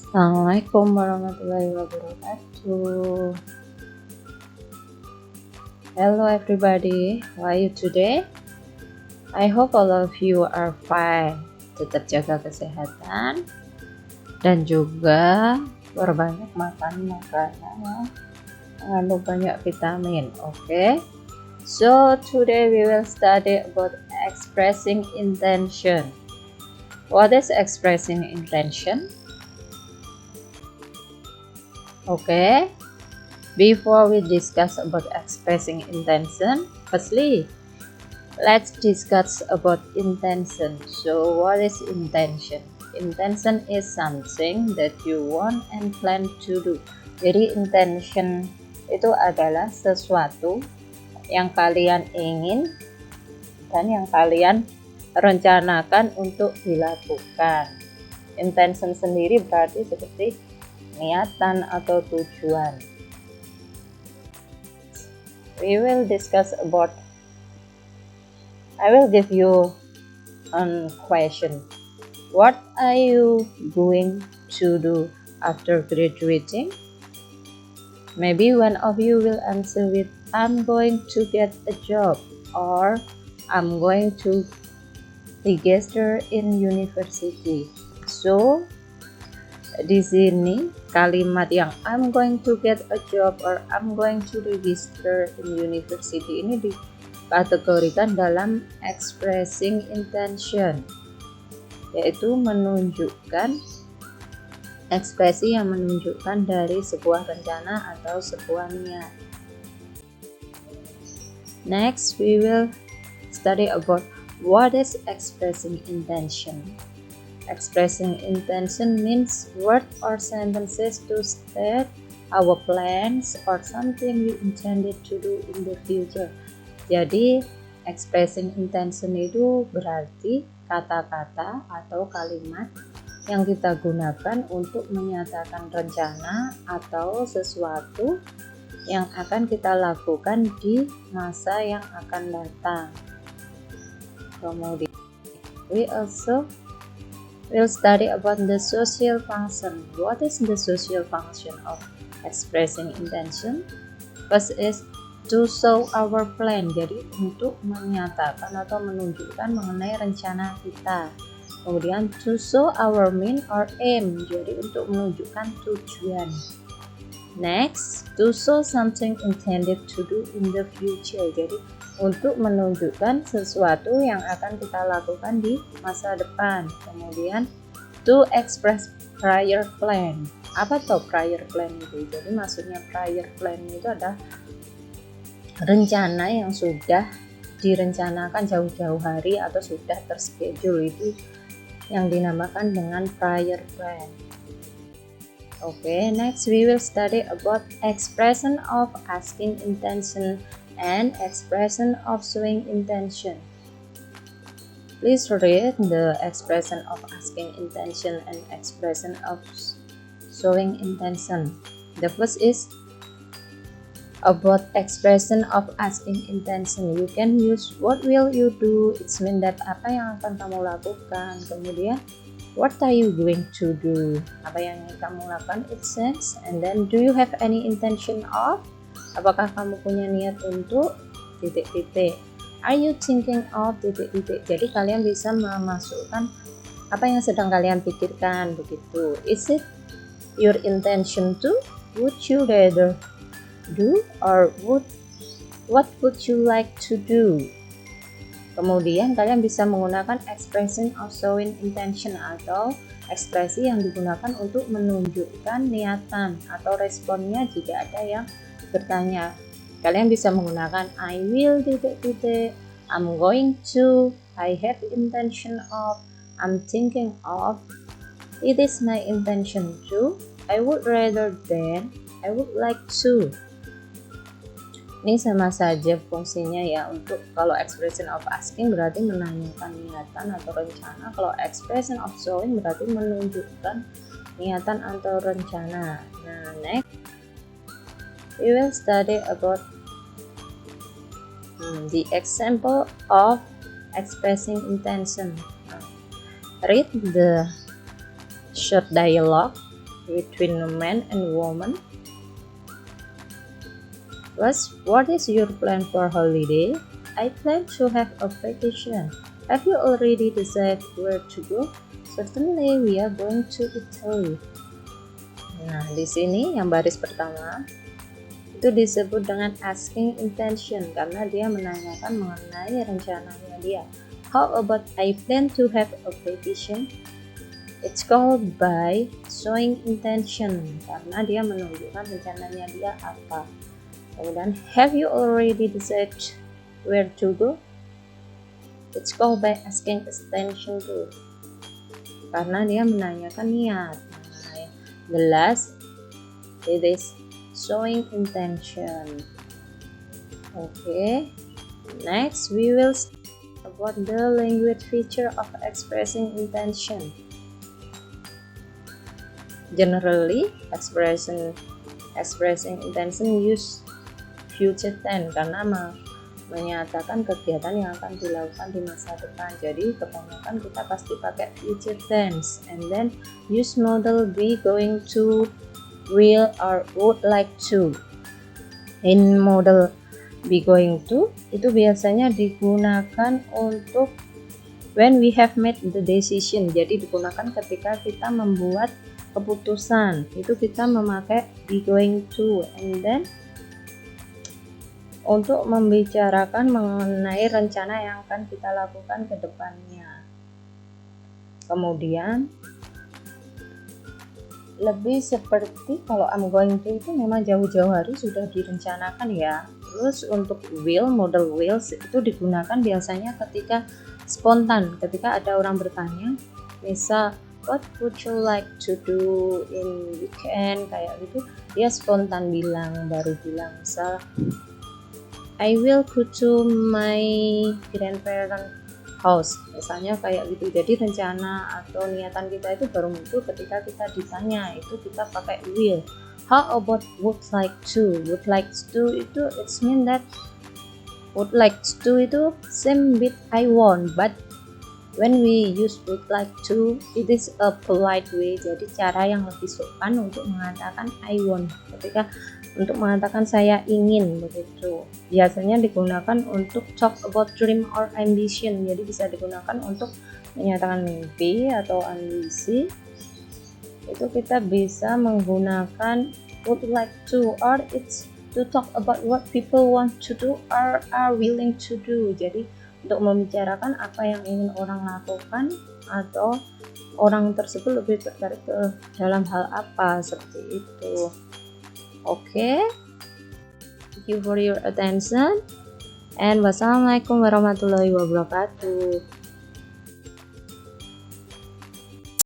Assalamualaikum warahmatullahi wabarakatuh. Hello everybody, how are you today? I hope all of you are fine. Tetap jaga kesehatan dan juga perbanyak makan makanan yang mengandung banyak vitamin. Okay? So today we will study about expressing intention. What is expressing intention? Okay, before we discuss about expressing intention, firstly, let's discuss about intention. So, what is intention? Intention is something that you want and plan to do. Jadi, intention itu adalah sesuatu yang kalian ingin dan yang kalian rencanakan untuk dilakukan. Intention sendiri berarti seperti niatan atau tujuan. I will give you a question. What are you going to do after graduating? Maybe one of you will answer with, I'm going to get a job, or I'm going to register in university. So, di sini kalimat yang I'm going to get a job or I'm going to register in university ini dikategorikan dalam expressing intention, yaitu menunjukkan ekspresi yang menunjukkan dari sebuah rencana atau sebuah niat. Next, we will study about what is expressing intention. Expressing intention means words or sentences to state our plans or something we intended to do in the future. Jadi, expressing intention itu berarti kata-kata atau kalimat yang kita gunakan untuk menyatakan rencana atau sesuatu yang akan kita lakukan di masa yang akan datang. Kemudian, we also we'll study about the social function. What is the social function of expressing intention? First is to show our plan. Jadi untuk menyatakan atau menunjukkan mengenai rencana kita. Kemudian to show our mean or aim. Jadi untuk menunjukkan tujuan. Next, to show something intended to do in the future. Jadi untuk menunjukkan sesuatu yang akan kita lakukan di masa depan. Kemudian to express prior plan. Apa tuh prior plan itu? Jadi maksudnya prior plan itu adalah rencana yang sudah direncanakan jauh-jauh hari atau sudah terschedule, itu yang dinamakan dengan prior plan. Okay, next we will study about expression of asking intention and expression of showing intention. Please read the expression of asking intention and expression of showing intention. The first is about expression of asking intention. You can use what will you do. It's mean that apa yang akan kamu lakukan. Kemudian what are you going to do? Apa yang kamu lakukan? It says. And then do you have any intention of? Apakah kamu punya niat untuk titik-titik? Are you thinking of titik-titik? Jadi kalian bisa memasukkan apa yang sedang kalian pikirkan begitu. Is it your intention to? Would you rather do or what would you like to do? Kemudian kalian bisa menggunakan expression of showing intention atau ekspresi yang digunakan untuk menunjukkan niatan atau responnya jika ada yang bertanya. Kalian bisa menggunakan I will titik-titik, I'm going to, I have intention of, I'm thinking of, it is my intention to, I would rather than, I would like to. Ini sama saja fungsinya ya. Untuk kalau expression of asking berarti menanyakan niatan atau rencana. Kalau expression of showing berarti menunjukkan niatan atau rencana. Nah, next we will study about the example of expressing intention. Read the short dialogue between a man and woman. What is your plan for holiday? I plan to have a vacation. Have you already decided where to go? Certainly, we are going to Italy. Nah, di sini yang baris pertama itu disebut dengan asking intention karena dia menanyakan mengenai rencananya dia. How about I plan to have a vacation? It's called by showing intention karena dia menunjukkan rencananya dia apa. Kemudian, have you already decided where to go? It's called by asking intention too karena dia menanyakan niat. Nah, the last it is showing intention. Okay, next we will see about the language feature of expressing intention. Generally, expressing intention use future tense karena menyatakan kegiatan yang akan dilakukan di masa depan. Jadi kebanyakan kita pasti pakai future tense, and then use modal be, going to, will, or would like to. In modal be, going to itu biasanya digunakan untuk when we have made the decision. Jadi digunakan ketika kita membuat keputusan, itu kita memakai be going to, and then untuk membicarakan mengenai rencana yang akan kita lakukan ke depannya. Kemudian lebih seperti kalau I'm going to itu memang jauh-jauh hari sudah direncanakan ya. Terus untuk will, modal will itu digunakan biasanya ketika spontan, ketika ada orang bertanya, misal what would you like to do in weekend, kayak gitu, dia spontan baru bilang misal I will go to my grandparent house, misalnya kayak gitu. Jadi rencana atau niatan kita itu baru muncul ketika kita ditanya, itu kita pakai will. How about would like to? Would like to itu it's mean that would like to itu same with I want, but when we use would like to, it is a polite way. Jadi cara yang lebih sopan untuk mengatakan I want. Ketika untuk mengatakan saya ingin begitu. Biasanya digunakan untuk talk about dream or ambition. Jadi bisa digunakan untuk menyatakan mimpi atau ambisi. Itu kita bisa menggunakan would like to, or it's to talk about what people want to do or are willing to do. Jadi untuk membicarakan apa yang ingin orang lakukan atau orang tersebut lebih tertarik ke dalam hal apa, seperti itu. Okay, thank you for your attention, and wassalamualaikum warahmatullahi wabarakatuh.